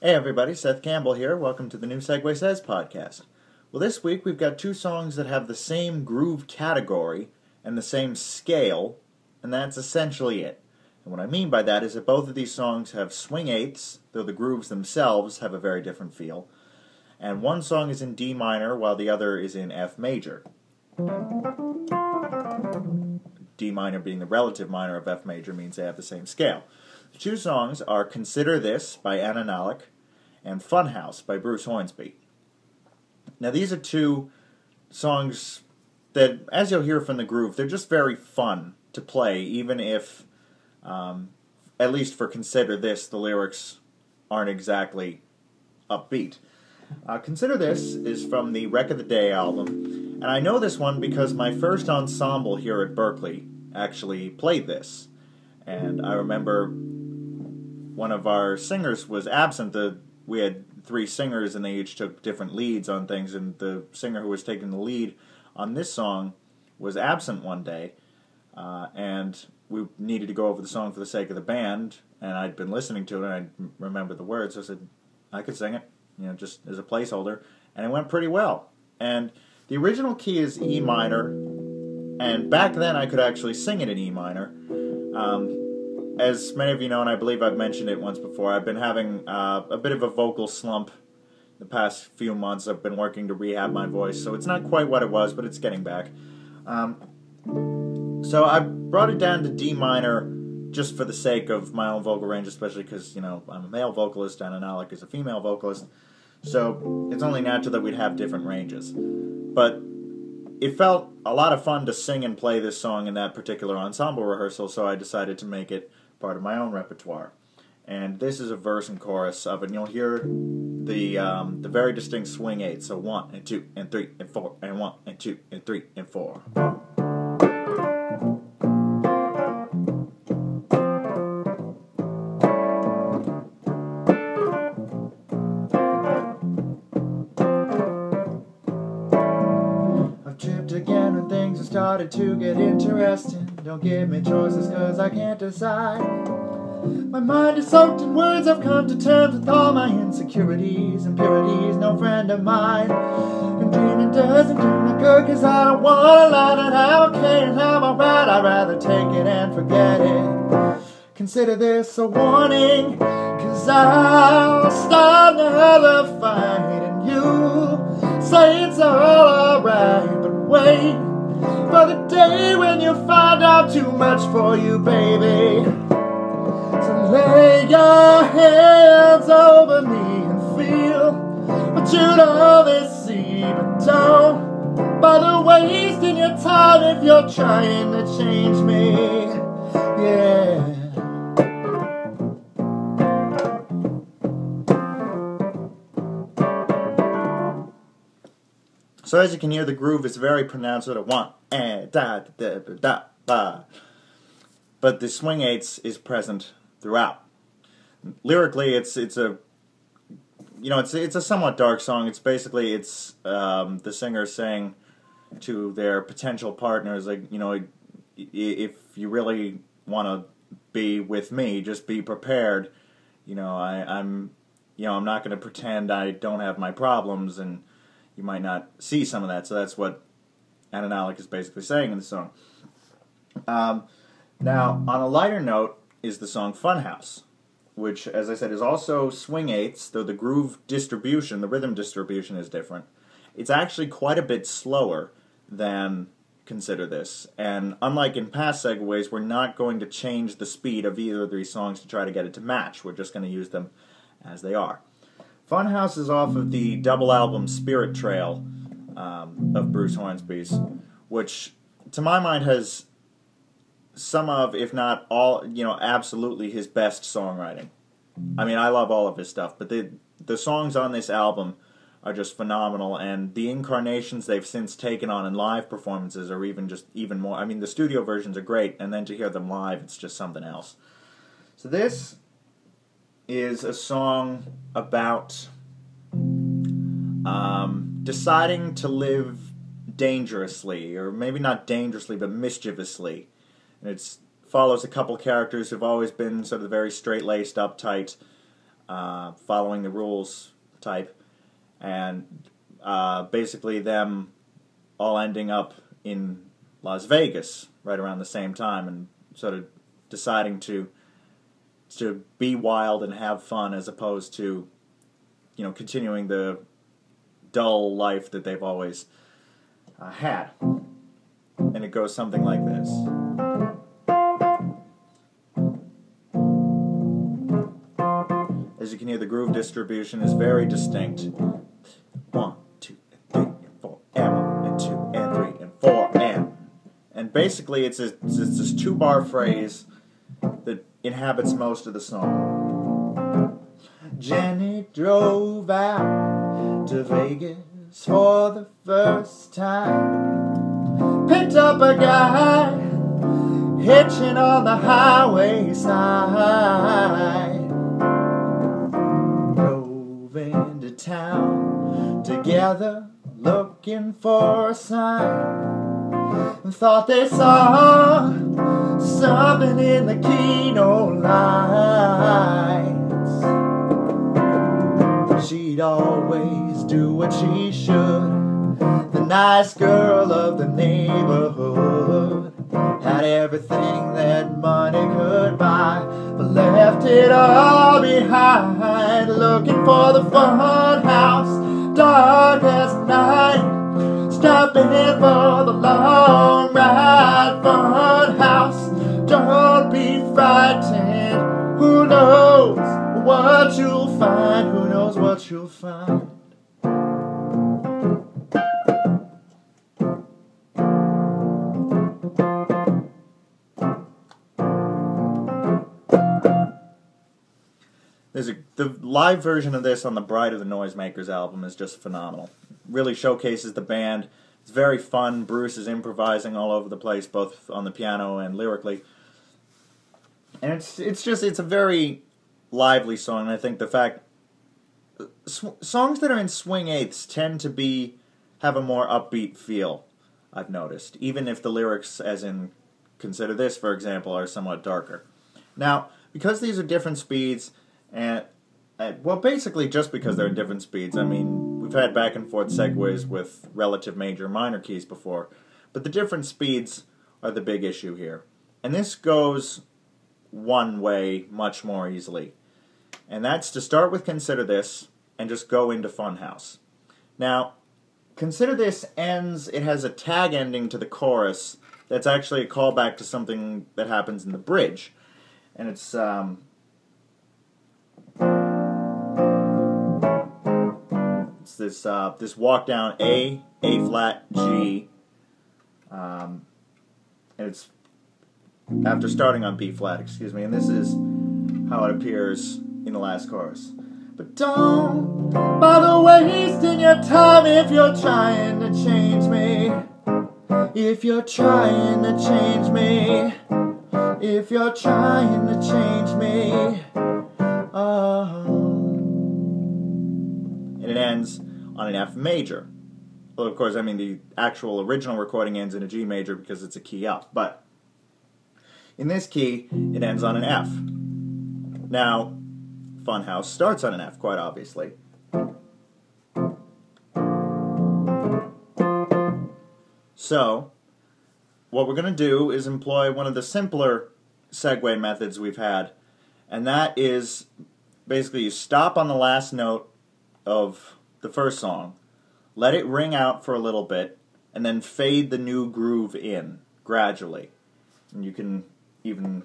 Hey everybody, Seth Campbell here. Welcome to the new Segue Says podcast. Well, this week we've got two songs that have the same groove category and the same scale, and that's essentially it. And what I mean by that is that both of these songs have swing eighths, though the grooves themselves have a very different feel. And one song is in D minor while the other is in F major. D minor being the relative minor of F major means they have the same scale. The two songs are Consider This by Nalick and Funhouse by Bruce Hornsby. Now these are two songs that, as you'll hear from the groove, they're just very fun to play, even if, at least for Consider This, the lyrics aren't exactly upbeat. Consider This is from the Wreck of the Day album, and I know this one because my first ensemble here at Berkeley actually played this. And I remember one of our singers was absent. We had three singers, and they each took different leads on things, and the singer who was taking the lead on this song was absent one day, and we needed to go over the song for the sake of the band, and I'd been listening to it, and I remembered the words, so I said I could sing it, just as a placeholder, and it went pretty well. And the original key is E minor, and back then I could actually sing it in E minor. As many of you know, and I believe I've mentioned it once before, I've been having a bit of a vocal slump the past few months. I've been working to rehab my voice, so it's not quite what it was, but it's getting back. So I brought it down to D minor just for the sake of my own vocal range, especially because, I'm a male vocalist and Nalick is a female vocalist, so it's only natural that we'd have different ranges. But it felt a lot of fun to sing and play this song in that particular ensemble rehearsal, so I decided to make it part of my own repertoire. And this is a verse and chorus of it, and you'll hear the very distinct swing eights. So 1 and 2 and 3 and 4 and 1 and 2 and 3 and 4. I've tripped again when things have started to get interesting. Don't give me choices cause I can't decide. My mind is soaked in words, I've come to terms with all my insecurities. Impurities, no friend of mine. And dreaming doesn't do me good cause I don't wanna lie. And how okay and how I'm right, I'd rather take it and forget it. Consider this a warning, cause I'll start another fight. And you'll say it's all alright, but wait for the day when you find out too much for you, baby. So lay your hands over me and feel what you'd always see, but don't bother wasting your time if you're trying to change me. Yeah. So as you can hear, the groove is very pronounced with a 1 and da da da da da. But the swing eighths is present throughout. Lyrically, it's a somewhat dark song. It's basically the singer saying to their potential partners, like, if you really want to be with me, just be prepared. I'm not going to pretend I don't have my problems, and you might not see some of that. So that's what Nalick is basically saying in the song. Now, on a lighter note is the song Funhouse, which, as I said, is also swing eighths, though the groove distribution, the rhythm distribution is different. It's actually quite a bit slower than Consider This. And unlike in past segues, we're not going to change the speed of either of these songs to try to get it to match. We're just going to use them as they are. Funhouse is off of the double album Spirit Trail of Bruce Hornsby's, which, to my mind, has some of, if not all, absolutely his best songwriting. I mean, I love all of his stuff, but the songs on this album are just phenomenal, and the incarnations they've since taken on in live performances are even more. I mean, the studio versions are great, and then to hear them live, it's just something else. So this is a song about deciding to live dangerously, or maybe not dangerously, but mischievously. And it follows a couple characters who've always been sort of very straight-laced, uptight, following the rules type, and basically them all ending up in Las Vegas right around the same time, and sort of deciding to be wild and have fun as opposed to, you know, continuing the dull life that they've always had. And it goes something like this. As you can hear, the groove distribution is very distinct. 1, 2, 3, and 4, and 1, and 2, and 3, and 4, and basically it's this 2-bar phrase that inhabits most of the song. Jenny drove out to Vegas for the first time, picked up a guy hitching on the highway side, drove into town together looking for a sign, thought they saw something in the keynote lights. She'd always do what she should, the nice girl of the neighborhood. Had everything that money could buy, but left it all behind, looking for the Funhouse, dark as night, stopping for the long ride. Funhouse, don't be frightened, who knows what you'll find, who knows what you'll find. The live version of this on the Bride of the Noisemakers album is just phenomenal. Really showcases the band. It's very fun. Bruce is improvising all over the place, both on the piano and lyrically. And it's a very lively song. And I think the fact songs that are in swing eighths tend to have a more upbeat feel, I've noticed, even if the lyrics, as in Consider This, for example, are somewhat darker. Now, because these are different speeds, and well, basically just because they're in different speeds. I mean, we've had back and forth segues with relative major and minor keys before, but the different speeds are the big issue here. And this goes one way much more easily, and that's to start with Consider This and just go into Funhouse. Now, Consider This ends, it has a tag ending to the chorus that's actually a callback to something that happens in the bridge, and it's this walk down A flat, G, and it's after starting on B flat, excuse me, and this is how it appears in the last chorus. But don't bother wasting your time if you're trying to change me. If you're trying to change me. If you're trying to change me. And it ends on an F major. Well, of course, I mean, the actual original recording ends in a G major because it's a key up. But in this key, it ends on an F. Now, Funhouse starts on an F, quite obviously. So, what we're going to do is employ one of the simpler segue methods we've had, and that is basically you stop on the last note of the first song, let it ring out for a little bit, and then fade the new groove in gradually. And you can even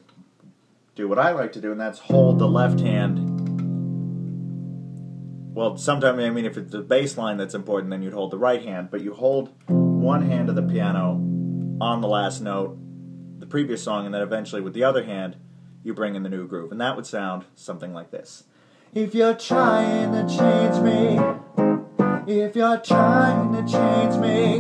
do what I like to do, and that's hold the left hand. Well, sometimes, I mean, if it's the bass line that's important, then you'd hold the right hand, but you hold one hand of the piano on the last note, the previous song, and then eventually with the other hand, you bring in the new groove. And that would sound something like this. If you're trying to change me, if you're trying to change me,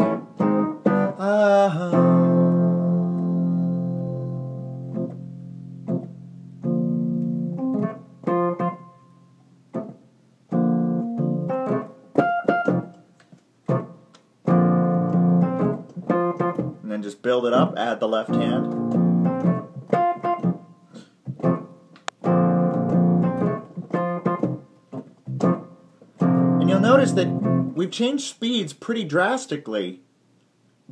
and then just build it up, add the left hand. you'll notice that we've changed speeds pretty drastically,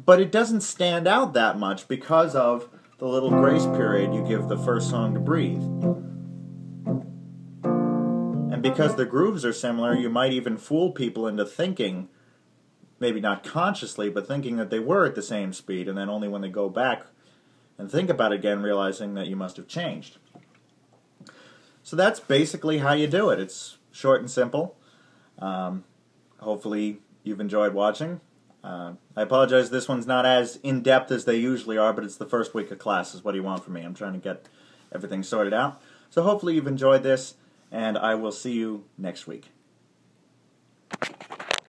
but it doesn't stand out that much because of the little grace period you give the first song to breathe. And because the grooves are similar, you might even fool people into thinking, maybe not consciously, but thinking that they were at the same speed, and then only when they go back and think about it again, realizing that you must have changed. So that's basically how you do it. It's short and simple. Hopefully you've enjoyed watching. I apologize, this one's not as in-depth as they usually are, but it's the first week of classes. What do you want from me? I'm trying to get everything sorted out. So hopefully you've enjoyed this, and I will see you next week.